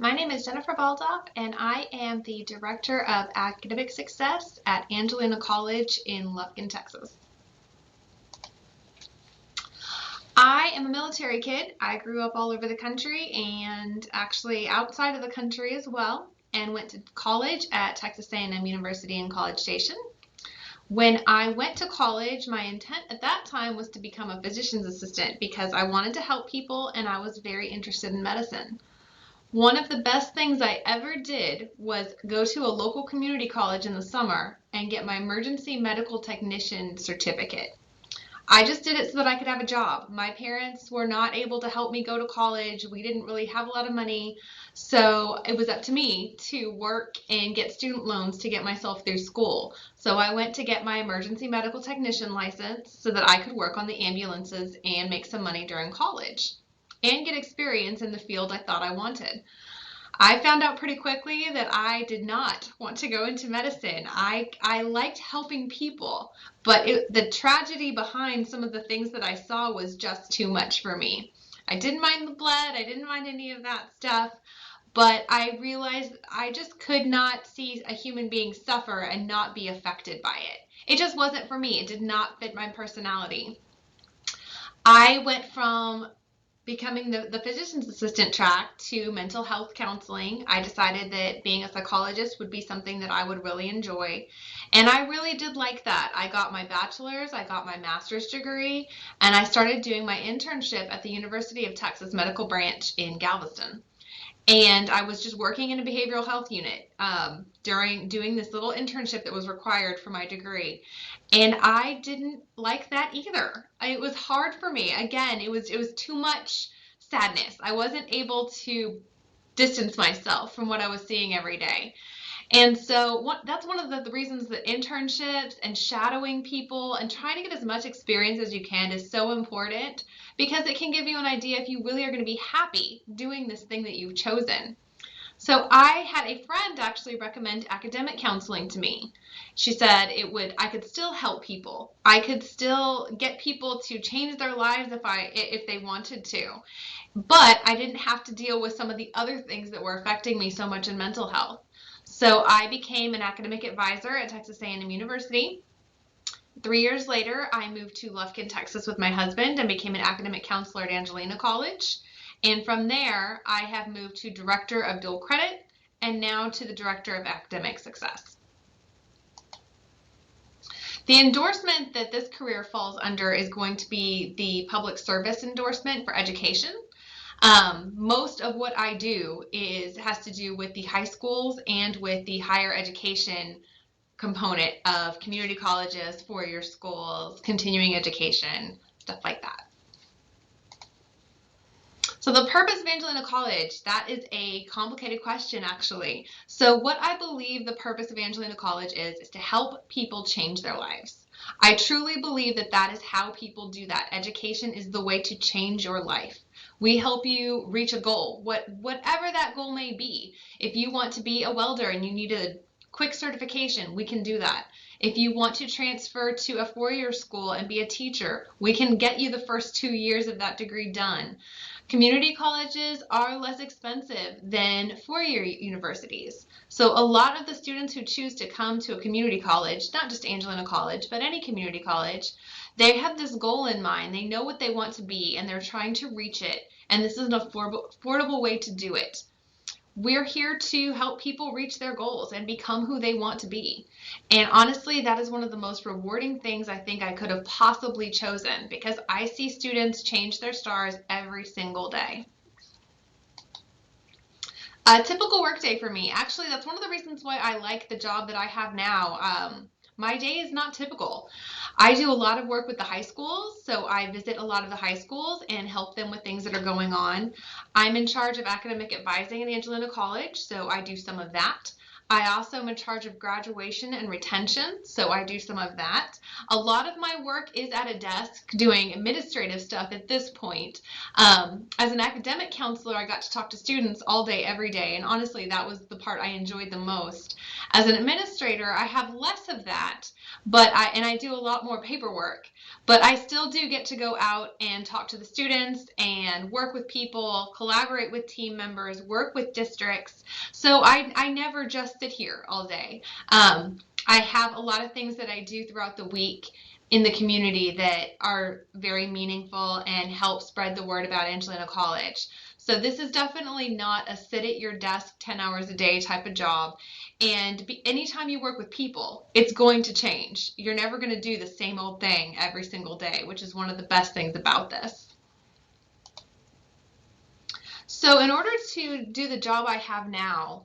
My name is Jennifer Baldock, and I am the Director of Academic Success at Angelina College in Lufkin, Texas. I am a military kid. I grew up all over the country and actually outside of the country as well, and went to college at Texas A&M University in College Station. When I went to college, my intent at that time was to become a physician's assistant because I wanted to help people and I was very interested in medicine. One of the best things I ever did was go to a local community college in the summer and get my emergency medical technician certificate. I just did it so that I could have a job. My parents were not able to help me go to college. We didn't really have a lot of money, so it was up to me to work and get student loans to get myself through school. So I went to get my emergency medical technician license so that I could work on the ambulances and make some money during college and get experience in the field I thought I wanted. I found out pretty quickly that I did not want to go into medicine. I liked helping people, but the tragedy behind some of the things that I saw was just too much for me. I didn't mind the blood, I didn't mind any of that stuff, but I realized I just could not see a human being suffer and not be affected by it. It just wasn't for me. It did not fit my personality. I went from becoming the physician's assistant track to mental health counseling. I decided that being a psychologist would be something that I would really enjoy. And I really did like that. I got my bachelor's, I got my master's degree, and I started doing my internship at the University of Texas Medical Branch in Galveston. And I was just working in a behavioral health unit during doing this little internship that was required for my degree. And I didn't like that either. It was hard for me. Again, it was too much sadness. I wasn't able to distance myself from what I was seeing every day. And so that's one of the reasons that internships and shadowing people and trying to get as much experience as you can is so important, because it can give you an idea if you really are going to be happy doing this thing that you've chosen. So I had a friend actually recommend academic counseling to me. She said I could still help people. I could still get people to change their lives if they wanted to. But I didn't have to deal with some of the other things that were affecting me so much in mental health. So I became an academic advisor at Texas A&M University. 3 years later, I moved to Lufkin, Texas with my husband and became an academic counselor at Angelina College. And from there, I have moved to Director of Dual Credit and now to the Director of Academic Success. The endorsement that this career falls under is going to be the public service endorsement for education. Most of what I do has to do with the high schools and with the higher education component of community colleges, four-year schools, continuing education, stuff like that. So the purpose of Angelina College, that is a complicated question actually. So what I believe the purpose of Angelina College is to help people change their lives. I truly believe that that is how people do that. Education is the way to change your life. We help you reach a goal, whatever that goal may be. If you want to be a welder and you need a quick certification, we can do that. If you want to transfer to a four-year school and be a teacher, we can get you the first 2 years of that degree done. Community colleges are less expensive than four-year universities. So a lot of the students who choose to come to a community college, not just Angelina College, but any community college, they have this goal in mind. They know what they want to be and they're trying to reach it. And this is an affordable way to do it. We're here to help people reach their goals and become who they want to be. And honestly, that is one of the most rewarding things I think I could have possibly chosen, because I see students change their stars every single day. A typical workday for me, actually, that's one of the reasons why I like the job that I have now. My day is not typical. I do a lot of work with the high schools, so I visit a lot of the high schools and help them with things that are going on. I'm in charge of academic advising at Angelina College, so I do some of that. I also am in charge of graduation and retention, so I do some of that. A lot of my work is at a desk doing administrative stuff at this point. As an academic counselor, I got to talk to students all day, every day, and honestly, that was the part I enjoyed the most. As an administrator, I have less of that, but I do a lot more paperwork. But I still do get to go out and talk to the students and work with people, collaborate with team members, work with districts. So I never just sit here all day. I have a lot of things that I do throughout the week in the community that are very meaningful and help spread the word about Angelina College. So this is definitely not a sit at your desk 10 hours a day type of job. And anytime you work with people, it's going to change. You're never going to do the same old thing every single day, which is one of the best things about this. So in order to do the job I have now,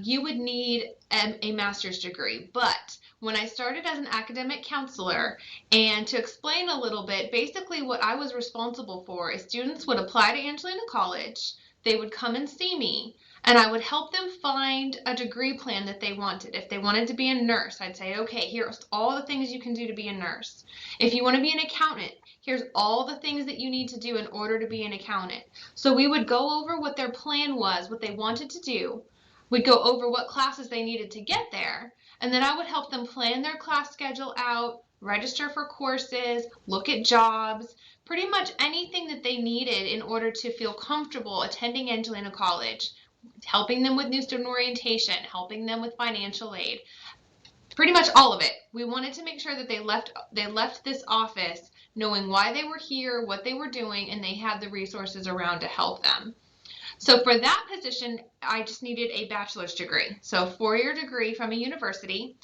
you would need a master's degree. But when I started as an academic counselor, and to explain a little bit, basically what I was responsible for is students would apply to Angelina College, they would come and see me, and I would help them find a degree plan that they wanted. If they wanted to be a nurse, I'd say, okay, here's all the things you can do to be a nurse. If you want to be an accountant, here's all the things that you need to do in order to be an accountant. So we would go over what their plan was, what they wanted to do. We'd go over what classes they needed to get there, and then I would help them plan their class schedule out, register for courses, look at jobs, pretty much anything that they needed in order to feel comfortable attending Angelina College, helping them with new student orientation, helping them with financial aid, pretty much all of it. We wanted to make sure that they left this office knowing why they were here, what they were doing, and they had the resources around to help them. So for that position, I just needed a bachelor's degree. So 4-year degree from a university.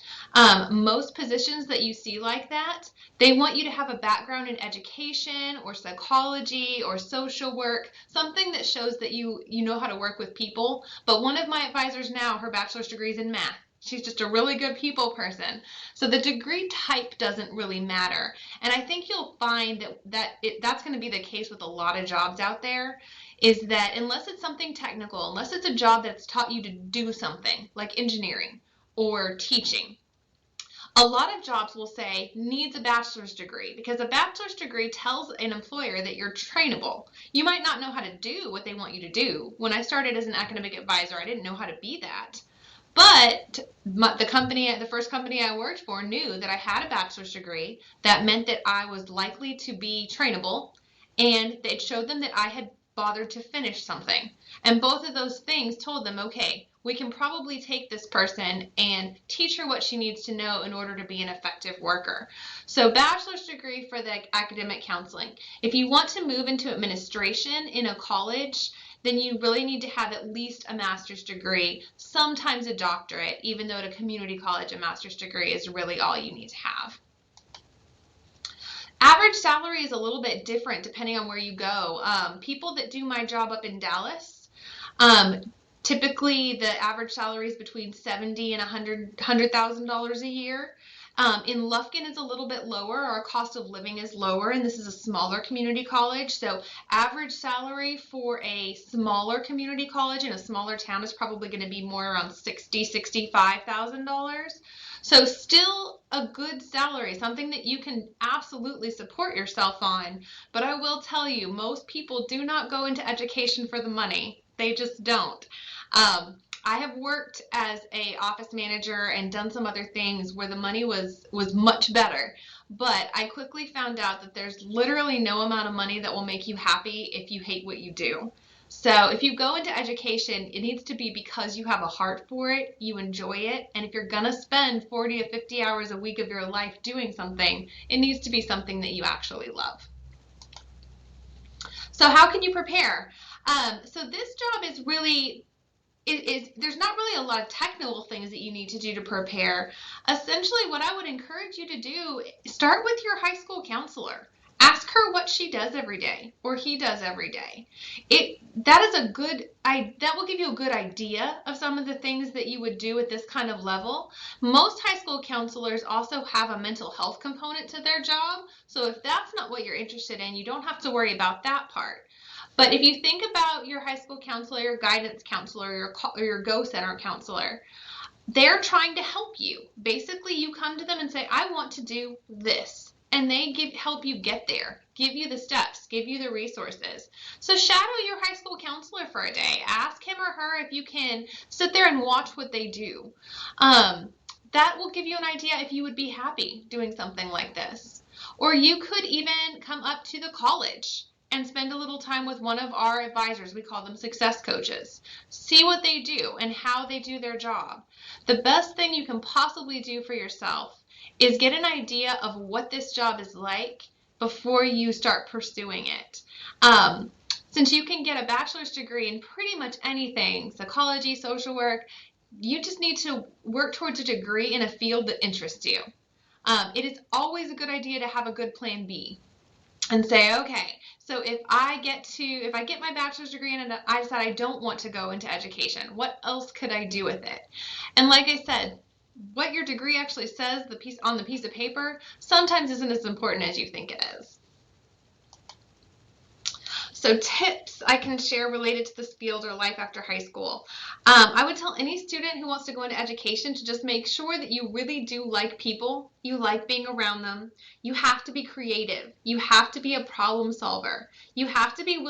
Most positions that you see like that, they want you to have a background in education or psychology or social work, something that shows that you know how to work with people. But one of my advisors now, her bachelor's degree is in math. She's just a really good people person. So the degree type doesn't really matter. And I think you'll find that's going to be the case with a lot of jobs out there, is that unless it's something technical, unless it's a job that's taught you to do something like engineering or teaching, a lot of jobs will say needs a bachelor's degree, because a bachelor's degree tells an employer that you're trainable. You might not know how to do what they want you to do. When I started as an academic advisor, I didn't know how to be that. But the first company I worked for knew that I had a bachelor's degree. That meant that I was likely to be trainable, and it showed them that I had bothered to finish something. And both of those things told them, okay, we can probably take this person and teach her what she needs to know in order to be an effective worker. So bachelor's degree for the academic counseling. If you want to move into administration in a college, then you really need to have at least a master's degree, sometimes a doctorate, even though at a community college, a master's degree is really all you need to have. Average salary is a little bit different depending on where you go. People that do my job up in Dallas, typically the average salary is between $70,000 and $100,000 a year. In Lufkin is a little bit lower. Our cost of living is lower, and this is a smaller community college. So average salary for a smaller community college in a smaller town is probably going to be more around $60,000, $65,000. So still a good salary, something that you can absolutely support yourself on. But I will tell you, most people do not go into education for the money. They just don't. I have worked as an office manager and done some other things where the money was much better. But I quickly found out that there's literally no amount of money that will make you happy if you hate what you do. So if you go into education, it needs to be because you have a heart for it, you enjoy it, and if you're going to spend 40 to 50 hours a week of your life doing something, it needs to be something that you actually love. So how can you prepare? So this job is really, there's not really a lot of technical things that you need to do to prepare. Essentially, what I would encourage you to do, start with your high school counselor. Ask her what she does every day or he does every day. That will give you a good idea of some of the things that you would do at this kind of level. Most high school counselors also have a mental health component to their job. So if that's not what you're interested in, you don't have to worry about that part. But if you think about your high school counselor, your guidance counselor, or your Go Center counselor, they're trying to help you. Basically, you come to them and say, I want to do this. And they help you get there, give you the steps, give you the resources. So shadow your high school counselor for a day. Ask him or her if you can sit there and watch what they do. That will give you an idea if you would be happy doing something like this. Or you could even come up to the college and spend a little time with one of our advisors. We call them success coaches. See what they do and how they do their job. The best thing you can possibly do for yourself is get an idea of what this job is like before you start pursuing it. Since you can get a bachelor's degree in pretty much anything, psychology, social work, you just need to work towards a degree in a field that interests you. It is always a good idea to have a good plan B and say, okay, so if I get my bachelor's degree and I decide I don't want to go into education, what else could I do with it? And like I said, what your degree actually says on the piece of paper sometimes isn't as important as you think it is. So tips I can share related to this field or life after high school. I would tell any student who wants to go into education to just make sure that you really do like people. You like being around them. You have to be creative. You have to be a problem solver. You have to be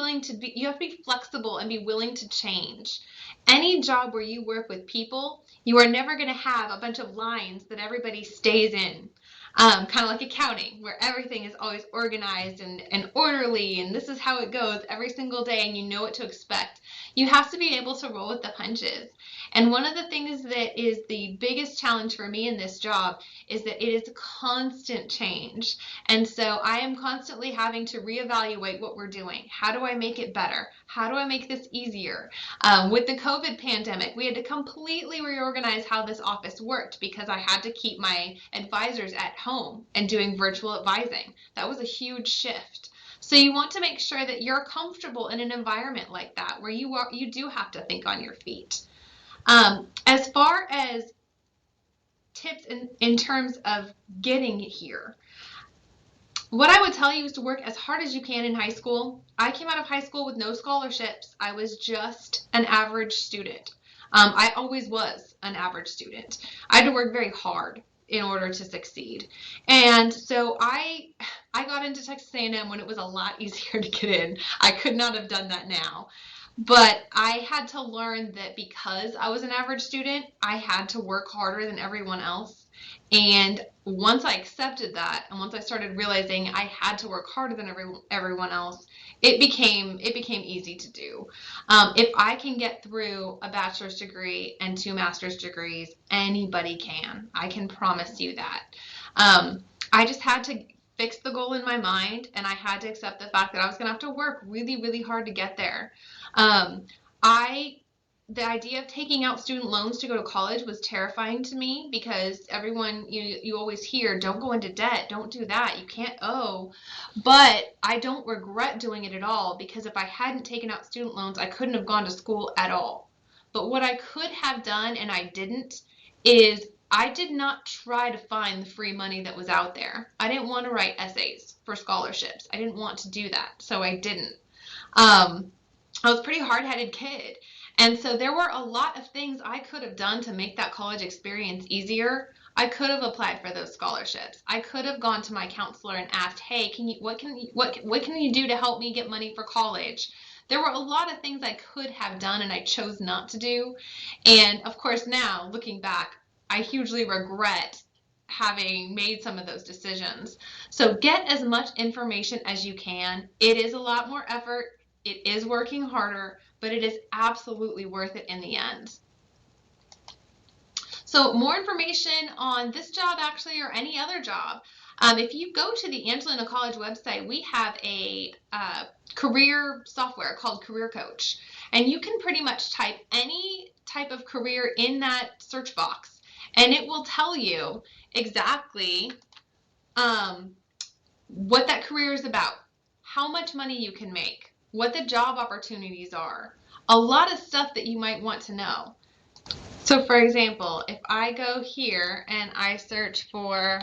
flexible and be willing to change. Any job where you work with people, you are never going to have a bunch of lines that everybody stays in. Kind of like accounting, where everything is always organized and orderly, and this is how it goes every single day, and you know what to expect. You have to be able to roll with the punches. And one of the things that is the biggest challenge for me in this job is that it is constant change. And so I am constantly having to reevaluate what we're doing. How do I make it better? How do I make this easier? With the COVID pandemic, we had to completely reorganize how this office worked because I had to keep my advisors at home and doing virtual advising. That was a huge shift. So you want to make sure that you're comfortable in an environment like that where you do have to think on your feet. As far as tips in terms of getting here, what I would tell you is to work as hard as you can in high school. I came out of high school with no scholarships. I was just an average student. I always was an average student. I had to work very hard in order to succeed. And so I got into Texas A&M when it was a lot easier to get in. I could not have done that now. But I had to learn that because I was an average student, I had to work harder than everyone else. And once I accepted that, and once I started realizing I had to work harder than everyone else, it became easy to do. If I can get through a bachelor's degree and 2 master's degrees, anybody can. I can promise you that. I just had to fix the goal in my mind, and I had to accept the fact that I was going to have to work really, really hard to get there. The idea of taking out student loans to go to college was terrifying to me because everyone, you always hear, don't go into debt, don't do that, you can't owe. But I don't regret doing it at all because if I hadn't taken out student loans, I couldn't have gone to school at all. But what I could have done, and I didn't, is I did not try to find the free money that was out there. I didn't want to write essays for scholarships. I didn't want to do that, so I didn't. I was a pretty hard-headed kid. And so there were a lot of things I could have done to make that college experience easier. I could have applied for those scholarships. I could have gone to my counselor and asked, "Hey, what can you do to help me get money for college?" There were a lot of things I could have done and I chose not to do. And of course now, looking back, I hugely regret having made some of those decisions. So get as much information as you can. It is a lot more effort. It is working harder, but it is absolutely worth it in the end. So more information on this job actually or any other job. If you go to the Angelina College website, we have a career software called Career Coach. And you can pretty much type any type of career in that search box. And it will tell you exactly what that career is about, how much money you can make, what the job opportunities are, a lot of stuff that you might want to know. So for example, if I go here and I search for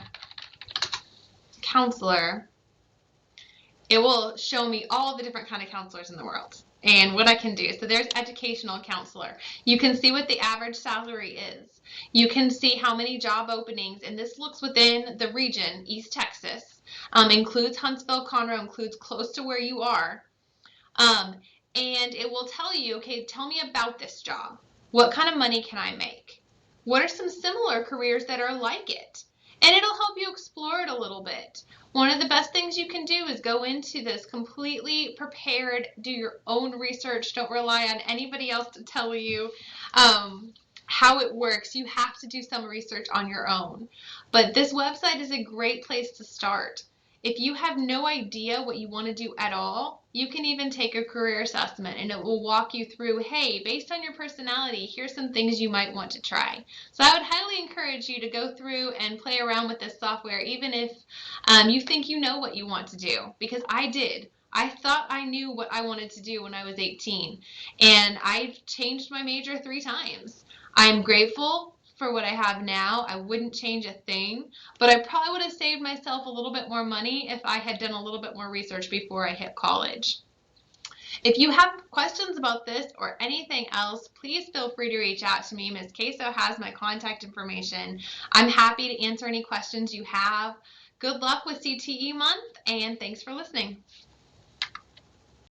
counselor, it will show me all the different kind of counselors in the world. and what I can do. So there's educational counselor. You can see what the average salary is. You can see how many job openings, and this looks within the region, East Texas, includes Huntsville, Conroe, includes close to where you are. Um, and it will tell you, okay, tell me about this job. What kind of money can I make? What are some similar careers that are like it? And it'll help you explore it a little bit. One of the best things you can do is go into this completely prepared, do your own research, don't rely on anybody else to tell you how it works. You have to do some research on your own. But this website is a great place to start. If you have no idea what you want to do at all, you can even take a career assessment and it will walk you through, hey, based on your personality, here's some things you might want to try. So I would highly encourage you to go through and play around with this software, even if you think you know what you want to do, because I did. I thought I knew what I wanted to do when I was 18, and I've changed my major 3 times. I'm grateful for what I have now. I wouldn't change a thing, but I probably would have saved myself a little bit more money if I had done a little bit more research before I hit college. If you have questions about this or anything else, please feel free to reach out to me. Ms. Queso has my contact information. I'm happy to answer any questions you have. Good luck with CTE month, and thanks for listening.